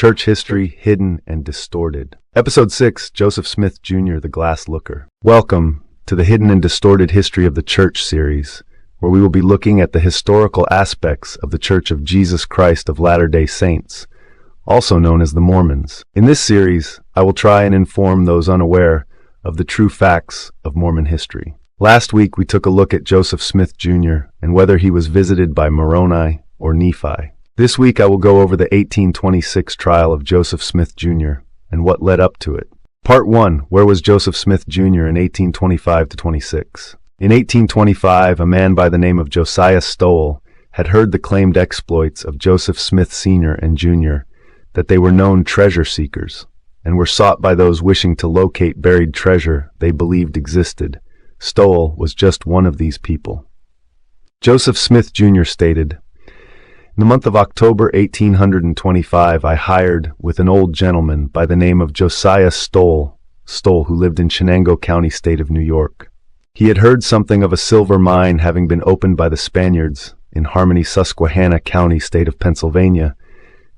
Church History, Hidden and Distorted. Episode 6, Joseph Smith Jr., The Glass Looker. Welcome to the Hidden and Distorted History of the Church series, where we will be looking at the historical aspects of the Church of Jesus Christ of Latter-day Saints, also known as the Mormons. In this series, I will try and inform those unaware of the true facts of Mormon history. Last week, we took a look at Joseph Smith Jr. and whether he was visited by Moroni or Nephi. This week, I will go over the 1826 trial of Joseph Smith Jr. and what led up to it. Part 1, Where was Joseph Smith Jr. in 1825-26? In 1825, a man by the name of Josiah Stowell had heard the claimed exploits of Joseph Smith Sr. and Jr., that they were known treasure seekers, and were sought by those wishing to locate buried treasure they believed existed. Stowell was just one of these people. Joseph Smith Jr. stated, "In the month of October 1825, I hired with an old gentleman by the name of Josiah Stowell, who lived in Chenango County, state of New York. He had heard something of a silver mine having been opened by the Spaniards in Harmony, Susquehanna County, state of Pennsylvania,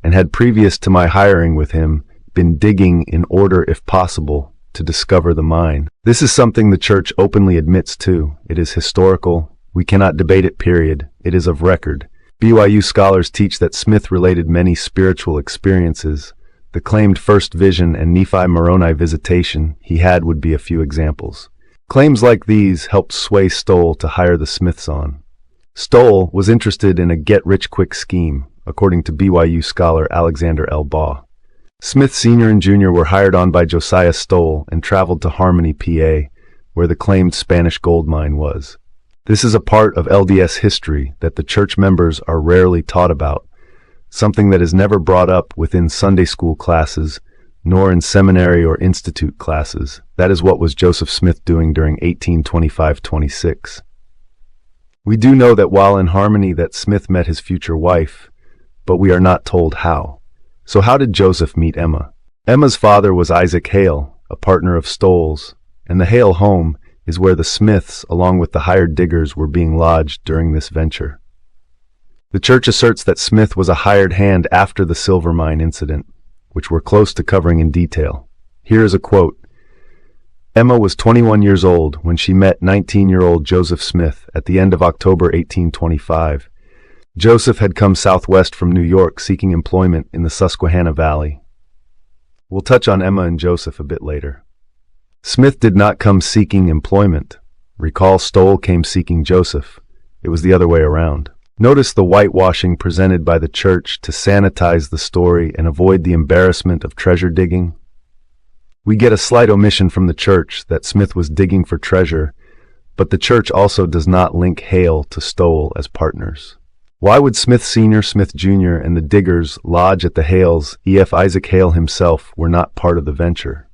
and had previous to my hiring with him been digging in order, if possible, to discover the mine. This is something the church openly admits to. It is historical. We cannot debate it, period. It is of record. BYU scholars teach that Smith related many spiritual experiences. The claimed first vision and Nephi-Moroni visitation he had would be a few examples. Claims like these helped sway Stowell to hire the Smiths on. Stowell was interested in a get-rich-quick scheme, according to BYU scholar Alexander L. Baugh. Smith Sr. and Jr. were hired on by Josiah Stowell and traveled to Harmony, PA, where the claimed Spanish gold mine was. This is a part of LDS history that the church members are rarely taught about, something that is never brought up within Sunday school classes, nor in seminary or institute classes. That is what was Joseph Smith doing during 1825-26. We do know that while in Harmony that Smith met his future wife, but we are not told how. So how did Joseph meet Emma? Emma's father was Isaac Hale, a partner of Stowell's, and the Hale home is where the Smiths, along with the hired diggers, were being lodged during this venture. The church asserts that Smith was a hired hand after the silver mine incident, which we're close to covering in detail. Here is a quote. "Emma was 21 years old when she met 19-year-old Joseph Smith at the end of October 1825. Joseph had come southwest from New York seeking employment in the Susquehanna Valley." We'll touch on Emma and Joseph a bit later. Smith did not come seeking employment. Recall, Stowell came seeking Joseph. It was the other way around. Notice the whitewashing presented by the church to sanitize the story and avoid the embarrassment of treasure digging. We get a slight omission from the church that Smith was digging for treasure, but the church also does not link Hale to Stowell as partners. Why would Smith Sr., Smith Jr., and the diggers lodge at the Hales if Isaac Hale himself were not part of the venture?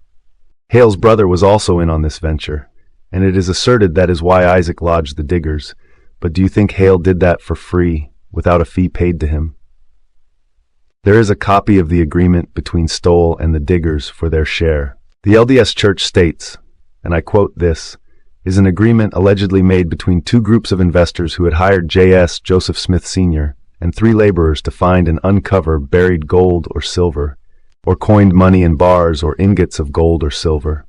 Hale's brother was also in on this venture, and it is asserted that is why Isaac lodged the diggers. But do you think Hale did that for free, without a fee paid to him? There is a copy of the agreement between Stowell and the diggers for their share. The LDS Church states, and I quote this, "is an agreement allegedly made between two groups of investors who had hired J.S. Joseph Smith Sr. and 3 laborers to find and uncover buried gold or silver, or coined money in bars or ingots of gold or silver.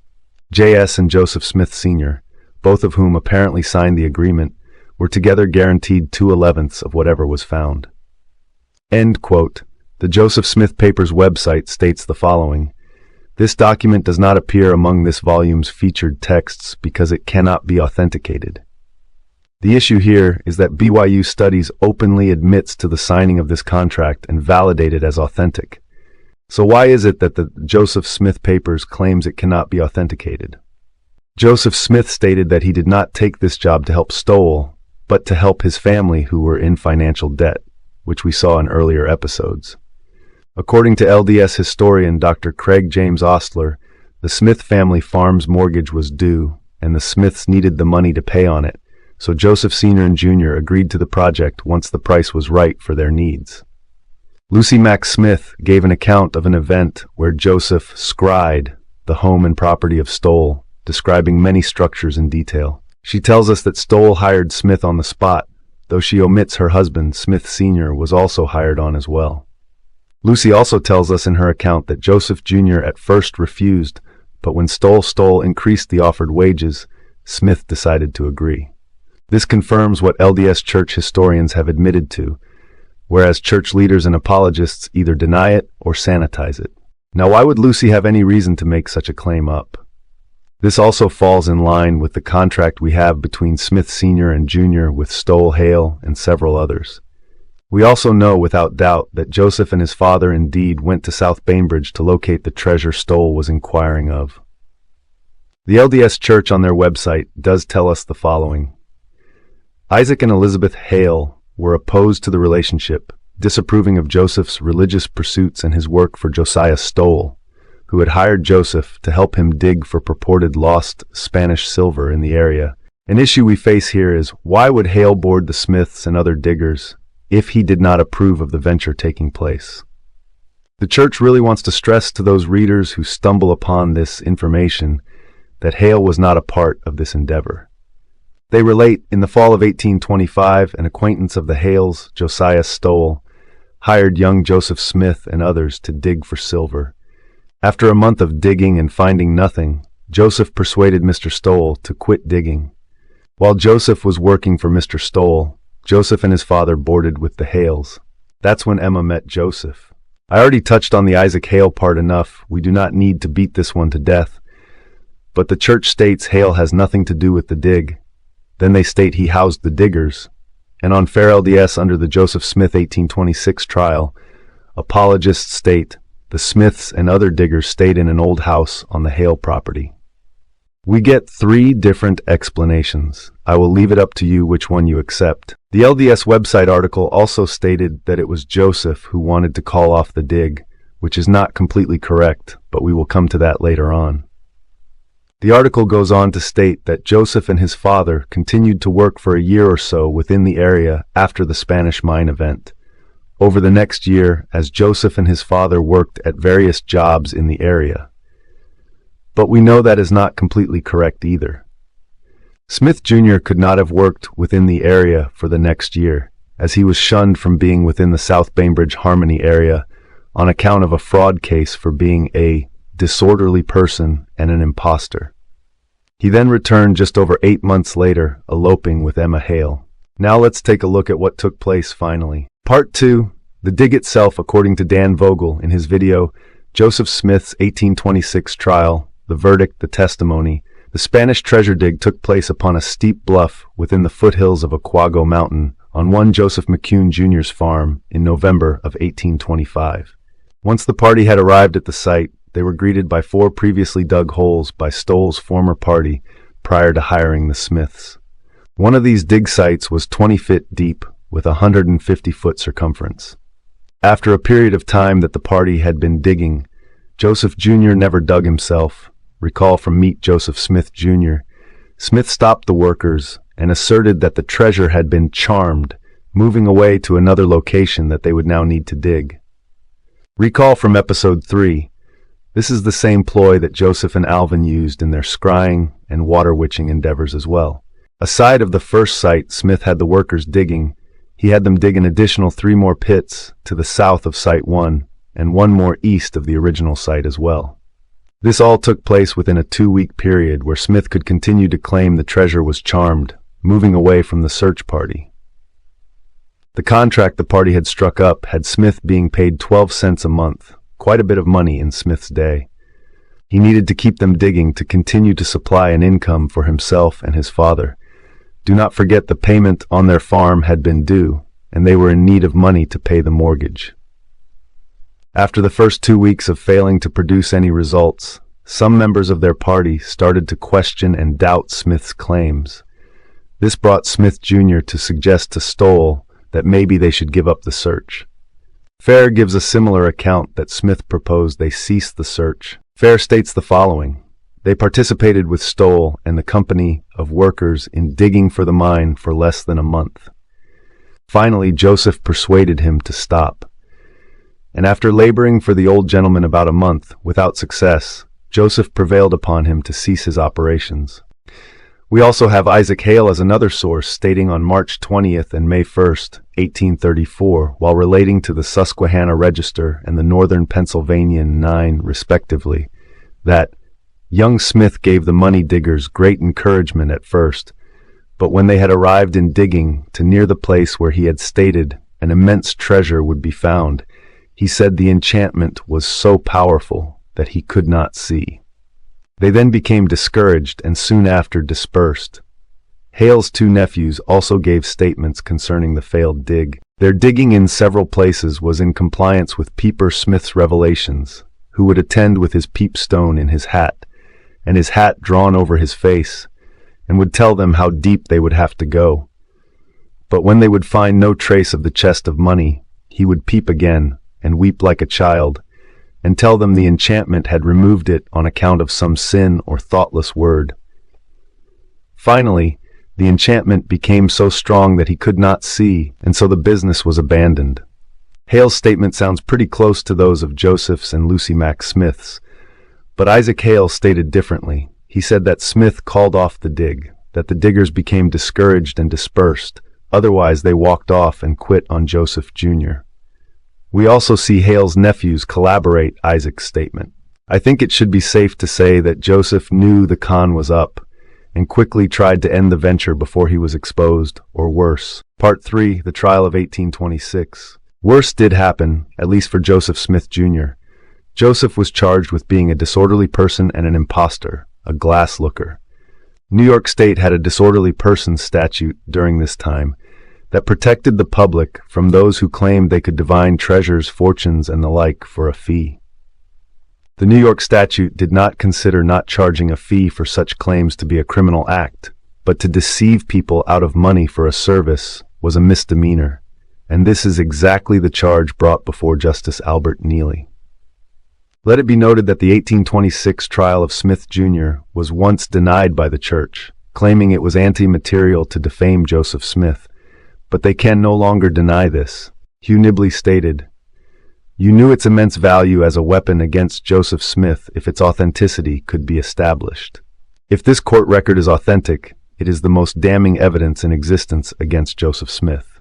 J.S. and Joseph Smith Sr., both of whom apparently signed the agreement, were together guaranteed 2/11ths of whatever was found." End quote. The Joseph Smith Papers website states the following, "This document does not appear among this volume's featured texts because it cannot be authenticated." The issue here is that BYU Studies openly admits to the signing of this contract and validated it as authentic. So why is it that the Joseph Smith Papers claims it cannot be authenticated? Joseph Smith stated that he did not take this job to help Stowell, but to help his family who were in financial debt, which we saw in earlier episodes. According to LDS historian Dr. Craig James Ostler, the Smith family farm's mortgage was due, and the Smiths needed the money to pay on it, so Joseph Sr. and Jr. agreed to the project once the price was right for their needs. Lucy Mack Smith gave an account of an event where Joseph scried the home and property of Stowell, describing many structures in detail. She tells us that Stowell hired Smith on the spot, though she omits her husband, Smith Sr., was also hired on as well. Lucy also tells us in her account that Joseph Jr. at first refused, but when Stoll increased the offered wages, Smith decided to agree. This confirms what LDS Church historians have admitted to, whereas church leaders and apologists either deny it or sanitize it. Now, why would Lucy have any reason to make such a claim up? This also falls in line with the contract we have between Smith Sr. and Jr. with Stoll, Hale, and several others. We also know without doubt that Joseph and his father indeed went to South Bainbridge to locate the treasure Stoll was inquiring of. The LDS Church on their website does tell us the following. Isaac and Elizabeth Hale were opposed to the relationship, disapproving of Joseph's religious pursuits and his work for Josiah Stoll, who had hired Joseph to help him dig for purported lost Spanish silver in the area. An issue we face here is, why would Hale board the Smiths and other diggers if he did not approve of the venture taking place? The church really wants to stress to those readers who stumble upon this information that Hale was not a part of this endeavor. They relate, in the fall of 1825, an acquaintance of the Hales, Josiah Stoll, hired young Joseph Smith and others to dig for silver. After a month of digging and finding nothing, Joseph persuaded Mr. Stoll to quit digging. While Joseph was working for Mr. Stoll, Joseph and his father boarded with the Hales. That's when Emma met Joseph. I already touched on the Isaac Hale part enough. We do not need to beat this one to death. But the church states Hale has nothing to do with the dig. Then they state he housed the diggers. And on Fair LDS under the Joseph Smith 1826 trial, apologists state the Smiths and other diggers stayed in an old house on the Hale property. We get 3 different explanations. I will leave it up to you which one you accept. The LDS website article also stated that it was Joseph who wanted to call off the dig, which is not completely correct, but we will come to that later on. The article goes on to state that Joseph and his father continued to work for a year or so within the area after the Spanish mine event. Over the next year, as Joseph and his father worked at various jobs in the area. But we know that is not completely correct either. Smith Jr. could not have worked within the area for the next year, as he was shunned from being within the South Bainbridge Harmony area on account of a fraud case for being a disorderly person and an imposter. He then returned just over 8 months later, eloping with Emma Hale. Now let's take a look at what took place finally. Part 2, the dig itself according to Dan Vogel in his video, Joseph Smith's 1826 trial, the verdict, the testimony. The Spanish treasure dig took place upon a steep bluff within the foothills of Aquago Mountain on one Joseph McCune Jr.'s farm in November of 1825. Once the party had arrived at the site, they were greeted by 4 previously dug holes by Stoll's former party prior to hiring the Smiths. One of these dig sites was 20 feet deep with a 150-foot circumference. After a period of time that the party had been digging, Joseph Jr. never dug himself. Recall from Meet Joseph Smith Jr. Smith stopped the workers and asserted that the treasure had been charmed, moving away to another location that they would now need to dig. Recall from episode 3. This is the same ploy that Joseph and Alvin used in their scrying and water witching endeavors as well. Aside of the first site Smith had the workers digging, he had them dig an additional 3 more pits to the south of Site 1 and 1 more east of the original site as well. This all took place within a 2-week period where Smith could continue to claim the treasure was charmed, moving away from the search party. The contract the party had struck up had Smith being paid 12 cents a month, quite a bit of money in Smith's day. He needed to keep them digging to continue to supply an income for himself and his father. Do not forget the payment on their farm had been due, and they were in need of money to pay the mortgage. After the first 2 weeks of failing to produce any results, some members of their party started to question and doubt Smith's claims. This brought Smith Jr. to suggest to Stoll that maybe they should give up the search. Fair gives a similar account that Smith proposed they cease the search. Fair states the following. They participated with Stoll and the company of workers in digging for the mine for less than a month. Finally, Joseph persuaded him to stop. And after laboring for the old gentleman about a month, without success, Joseph prevailed upon him to cease his operations. We also have Isaac Hale as another source, stating on March 20th and May 1st, 1834, while relating to the Susquehanna Register and the Northern Pennsylvanian 9, respectively, that young Smith gave the money diggers great encouragement at first, but when they had arrived in digging to near the place where he had stated an immense treasure would be found, he said the enchantment was so powerful that he could not see. They then became discouraged and soon after dispersed. Hale's two nephews also gave statements concerning the failed dig. Their digging in several places was in compliance with Peeper Smith's revelations, who would attend with his peepstone in his hat, and his hat drawn over his face, and would tell them how deep they would have to go. But when they would find no trace of the chest of money, he would peep again, and weep like a child, and tell them the enchantment had removed it on account of some sin or thoughtless word. Finally, the enchantment became so strong that he could not see, and so the business was abandoned. Hale's statement sounds pretty close to those of Joseph's and Lucy Mack Smith's, but Isaac Hale stated differently. He said that Smith called off the dig, that the diggers became discouraged and dispersed, otherwise they walked off and quit on Joseph Jr. We also see Hale's nephews collaborate Isaac's statement. I think it should be safe to say that Joseph knew the con was up and quickly tried to end the venture before he was exposed, or worse. Part 3, the trial of 1826. Worse did happen, at least for Joseph Smith Jr. Joseph was charged with being a disorderly person and an impostor, a glass looker. New York State had a disorderly person statute during this time that protected the public from those who claimed they could divine treasures, fortunes, and the like for a fee. The New York statute did not consider not charging a fee for such claims to be a criminal act, but to deceive people out of money for a service was a misdemeanor, and this is exactly the charge brought before Justice Albert Neely. Let it be noted that the 1826 trial of Smith Jr. was once denied by the church, claiming it was anti-material to defame Joseph Smith, but they can no longer deny this. Hugh Nibley stated, "You knew its immense value as a weapon against Joseph Smith if its authenticity could be established. If this court record is authentic, it is the most damning evidence in existence against Joseph Smith."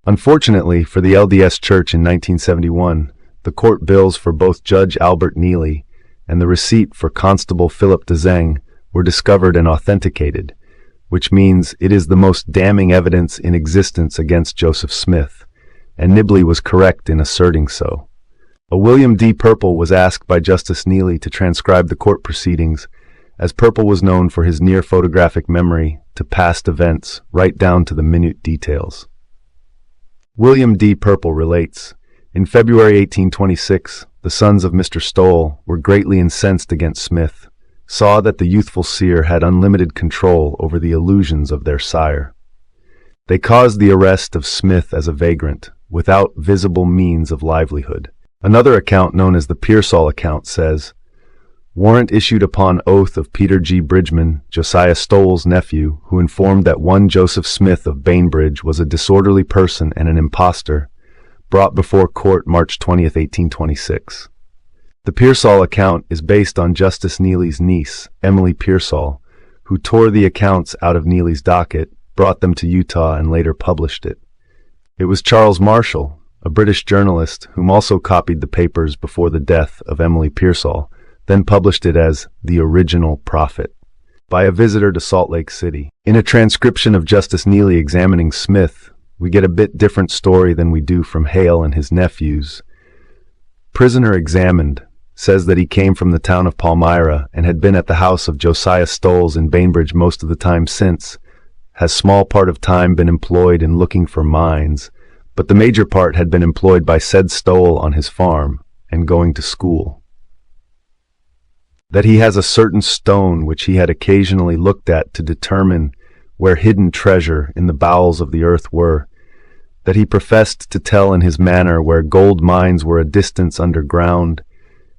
Unfortunately for the LDS Church in 1971, the court bills for both Judge Albert Neely and the receipt for Constable Philip DeZeng were discovered and authenticated, which means it is the most damning evidence in existence against Joseph Smith, and Nibley was correct in asserting so. A William D. Purple was asked by Justice Neely to transcribe the court proceedings, as Purple was known for his near photographic memory to past events, right down to the minute details. William D. Purple relates, "In February 1826, the sons of Mr. Stowell were greatly incensed against Smith, saw that the youthful seer had unlimited control over the illusions of their sire. They caused the arrest of Smith as a vagrant, without visible means of livelihood." Another account, known as the Pearsall account, says, "Warrant issued upon oath of Peter G. Bridgman, Josiah Stowell's nephew, who informed that one Joseph Smith of Bainbridge was a disorderly person and an impostor, brought before court March 20th, 1826. The Pearsall account is based on Justice Neely's niece, Emily Pearsall, who tore the accounts out of Neely's docket, brought them to Utah, and later published it. It was Charles Marshall, a British journalist, whom also copied the papers before the death of Emily Pearsall, then published it as The Original Prophet, by a visitor to Salt Lake City. In a transcription of Justice Neely examining Smith, we get a bit different story than we do from Hale and his nephews. Prisoner examined says that he came from the town of Palmyra and had been at the house of Josiah Stowell in Bainbridge most of the time since, has small part of time been employed in looking for mines, but the major part had been employed by said Stowell on his farm and going to school. That he has a certain stone which he had occasionally looked at to determine where hidden treasure in the bowels of the earth were, that he professed to tell in his manner where gold mines were a distance underground,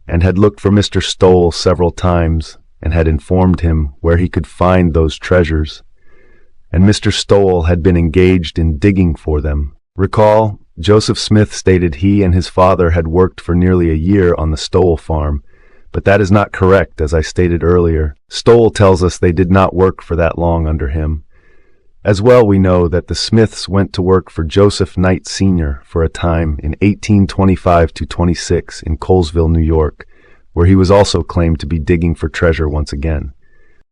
and had looked for Mr. Stowell several times, and had informed him where he could find those treasures, and Mr. Stowell had been engaged in digging for them. Recall, Joseph Smith stated he and his father had worked for nearly a year on the Stowell farm, But that is not correct, as I stated earlier. Stoll tells us they did not work for that long under him. As well, we know that the Smiths went to work for Joseph Knight Sr. for a time in 1825-26 in Colesville, New York, where he was also claimed to be digging for treasure once again.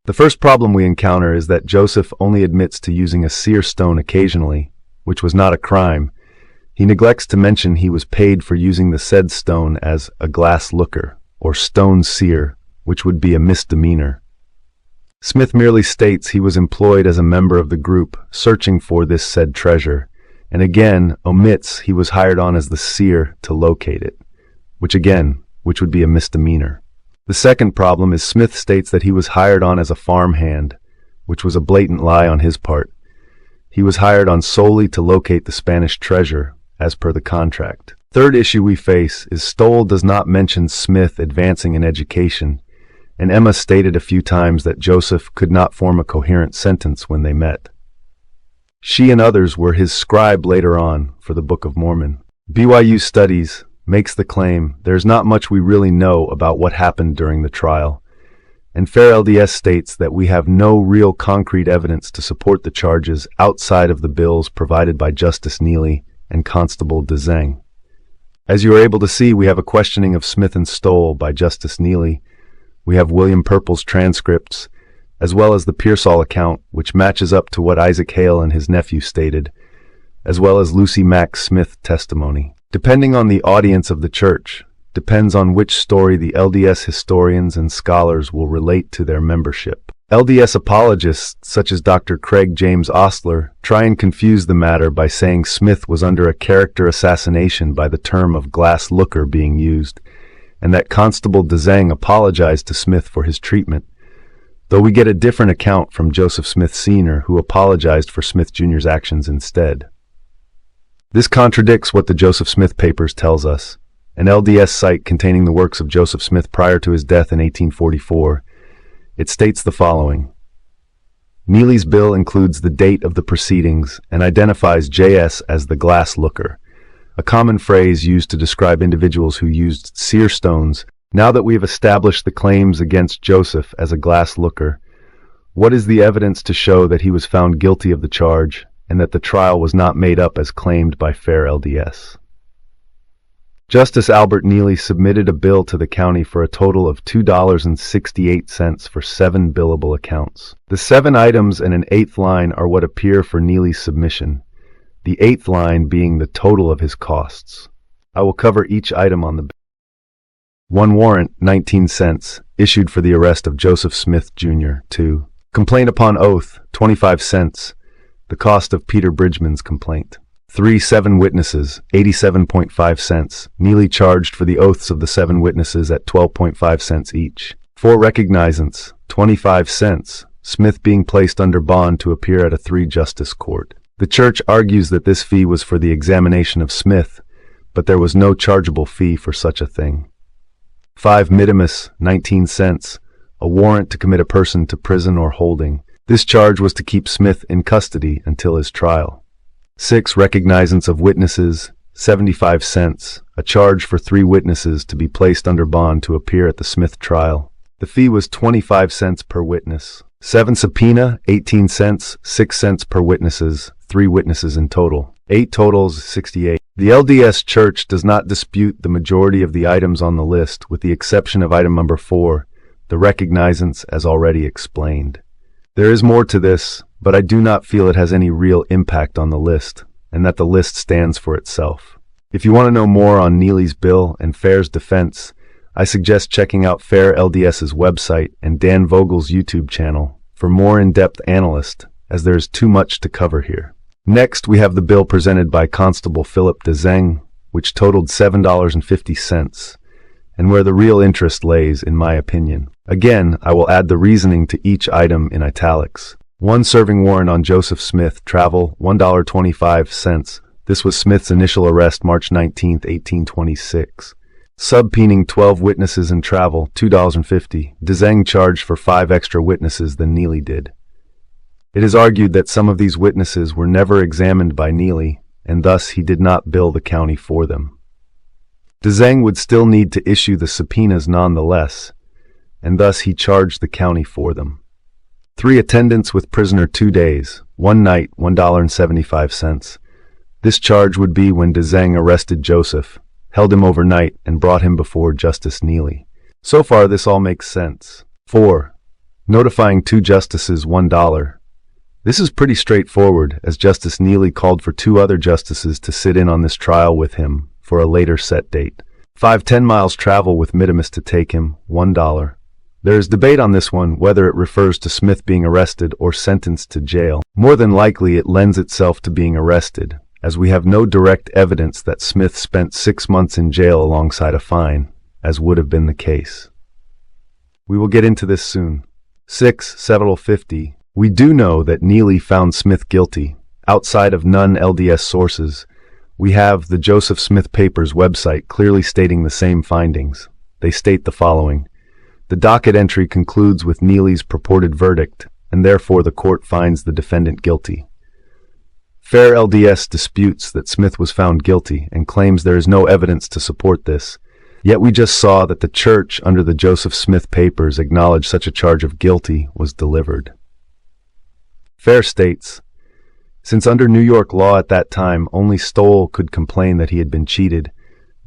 The first problem we encounter is that Joseph only admits to using a seer stone occasionally, which was not a crime. He neglects to mention he was paid for using the said stone as a glass looker, or stone seer, which would be a misdemeanor. Smith merely states he was employed as a member of the group searching for this said treasure, and again omits he was hired on as the seer to locate it, which would be a misdemeanor. The second problem is Smith states that he was hired on as a farmhand, which was a blatant lie on his part. He was hired on solely to locate the Spanish treasure, as per the contract. Third issue we face is Stoll does not mention Smith advancing in education, and Emma stated a few times that Joseph could not form a coherent sentence when they met. She and others were his scribe later on for the Book of Mormon. BYU Studies makes the claim there's not much we really know about what happened during the trial, and Fair LDS states that we have no real concrete evidence to support the charges outside of the bills provided by Justice Neely and Constable DeZeng. As you are able to see, we have a questioning of Smith and Stoll by Justice Neely. We have William Purple's transcripts, as well as the Pearsall account, which matches up to what Isaac Hale and his nephew stated, as well as Lucy Mack Smith testimony. Depending on the audience of the church, depends on which story the LDS historians and scholars will relate to their membership. LDS apologists, such as Dr. Craig James Ostler, try and confuse the matter by saying Smith was under a character assassination by the term of glass looker being used, and that Constable DeZeng apologized to Smith for his treatment, though we get a different account from Joseph Smith Sr., who apologized for Smith Jr.'s actions instead. This contradicts what the Joseph Smith Papers tells us, an LDS site containing the works of Joseph Smith prior to his death in 1844. It states the following. Neely's bill includes the date of the proceedings and identifies J.S. as the glass looker, a common phrase used to describe individuals who used seer stones. Now that we have established the claims against Joseph as a glass looker, what is the evidence to show that he was found guilty of the charge and that the trial was not made up as claimed by Fair LDS? Justice Albert Neely submitted a bill to the county for a total of $2.68 for 7 billable accounts. The 7 items and an 8th line are what appear for Neely's submission, the 8th line being the total of his costs. I will cover each item on the bill. 1 warrant, 19 cents, issued for the arrest of Joseph Smith, Jr. 2. Complaint upon oath, 25 cents, the cost of Peter Bridgman's complaint. 3 7 witnesses, 87.5 cents, Neely charged for the oaths of the 7 witnesses at 12.5 cents each. 4 recognizance, 25 cents, Smith being placed under bond to appear at a 3-justice court. The church argues that this fee was for the examination of Smith, but there was no chargeable fee for such a thing. 5 minimus, 19 cents, a warrant to commit a person to prison or holding. This charge was to keep Smith in custody until his trial. 6 recognizance of witnesses, 75 cents, a charge for 3 witnesses to be placed under bond to appear at the Smith trial. The fee was 25 cents per witness. 7 subpoena, 18 cents, 6 cents per witnesses, 3 witnesses in total. 8 totals, 68. The LDS Church does not dispute the majority of the items on the list, with the exception of item number 4, the recognizance as already explained. There is more to this, but I do not feel it has any real impact on the list, and that the list stands for itself. If you want to know more on Neely's bill and Fair's defense, I suggest checking out Fair LDS's website and Dan Vogel's YouTube channel for more in-depth analysis, as there is too much to cover here. Next, we have the bill presented by Constable Philip DeZeng, which totaled $7.50, and where the real interest lays, in my opinion. Again, I will add the reasoning to each item in italics. 1 serving warrant on Joseph Smith, travel, $1.25. This was Smith's initial arrest March 19, 1826. Subpoenaing 12 witnesses and travel, $2.50. DeZeng charged for 5 extra witnesses than Neely did. It is argued that some of these witnesses were never examined by Neely, and thus he did not bill the county for them. Dzeng would still need to issue the subpoenas nonetheless, and thus he charged the county for them. 3. Attendance with prisoner 2 days, 1 night, $1.75. This charge would be when Dzeng arrested Joseph, held him overnight, and brought him before Justice Neely. So far, this all makes sense. 4. Notifying 2 justices, $1. This is pretty straightforward, as Justice Neely called for 2 other justices to sit in on this trial with him for a later set date. 5. 10 miles travel with minimus to take him, $1. There is debate on this one, whether it refers to Smith being arrested or sentenced to jail. More than likely it lends itself to being arrested, as we have no direct evidence that Smith spent 6 months in jail alongside a fine, as would have been the case. We will get into this soon. 6. 750. We do know that Neely found Smith guilty. Outside of non-LDS sources, we have the Joseph Smith Papers website clearly stating the same findings. They state the following. The docket entry concludes with Neely's purported verdict, and therefore the court finds the defendant guilty. Fair LDS disputes that Smith was found guilty and claims there is no evidence to support this, yet we just saw that the church under the Joseph Smith Papers acknowledged such a charge of guilty was delivered. Fair states, since under New York law at that time only Stoll could complain that he had been cheated,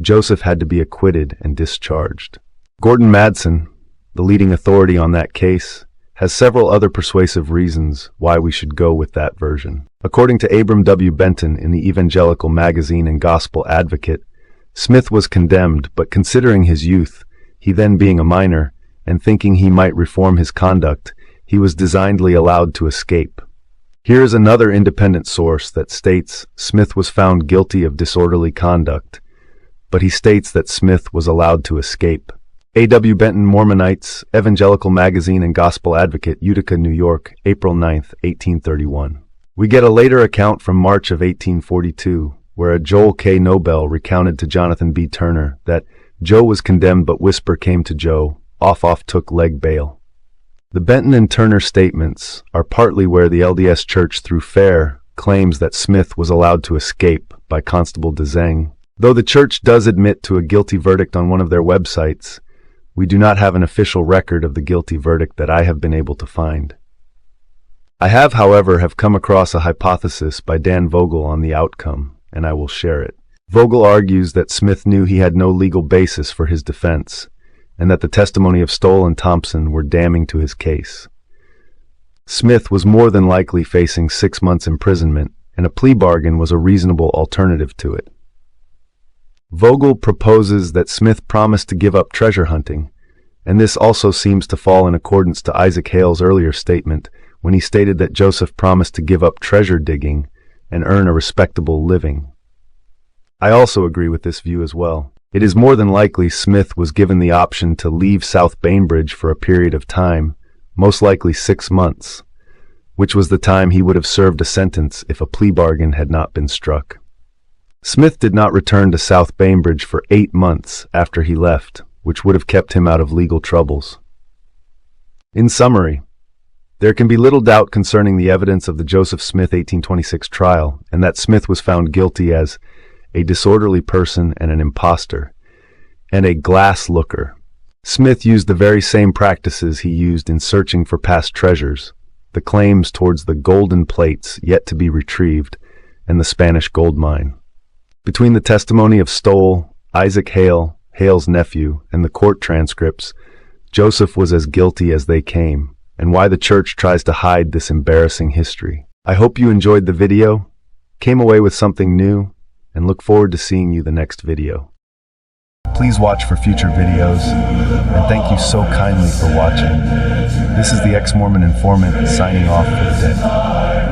Joseph had to be acquitted and discharged. Gordon Madsen, the leading authority on that case, has several other persuasive reasons why we should go with that version. According to Abram W. Benton in the Evangelical Magazine and Gospel Advocate, Smith was condemned, but considering his youth, he then being a minor, and thinking he might reform his conduct, he was designedly allowed to escape. Here is another independent source that states Smith was found guilty of disorderly conduct, but he states that Smith was allowed to escape. A.W. Benton, Mormonites, Evangelical Magazine and Gospel Advocate, Utica, New York, April 9, 1831. We get a later account from March of 1842, where a Joel K. Nobel recounted to Jonathan B. Turner that Joe was condemned but whisper came to Joe, off took leg bail. The Benton and Turner statements are partly where the LDS Church through Fair claims that Smith was allowed to escape by Constable Dzeng. Though the Church does admit to a guilty verdict on one of their websites, we do not have an official record of the guilty verdict that I have been able to find. I have, however, come across a hypothesis by Dan Vogel on the outcome, and I will share it. Vogel argues that Smith knew he had no legal basis for his defense, and that the testimony of Stoll and Thompson were damning to his case. Smith was more than likely facing 6 months imprisonment, and a plea bargain was a reasonable alternative to it. Vogel proposes that Smith promised to give up treasure hunting, and this also seems to fall in accordance to Isaac Hale's earlier statement when he stated that Joseph promised to give up treasure digging and earn a respectable living. I also agree with this view as well. It is more than likely Smith was given the option to leave South Bainbridge for a period of time, most likely 6 months, which was the time he would have served a sentence if a plea bargain had not been struck. Smith did not return to South Bainbridge for 8 months after he left, which would have kept him out of legal troubles. In summary, there can be little doubt concerning the evidence of the Joseph Smith 1826 trial, and that Smith was found guilty as a disorderly person and an impostor, and a glass looker. Smith used the very same practices he used in searching for past treasures, the claims towards the golden plates yet to be retrieved, and the Spanish gold mine. Between the testimony of Stoll, Isaac Hale, Hale's nephew, and the court transcripts, Joseph was as guilty as they came, and why the church tries to hide this embarrassing history. I hope you enjoyed the video, came away with something new, and look forward to seeing you the next video. Please watch for future videos, and thank you so kindly for watching. This is the Ex-Mormon Informant signing off for the day.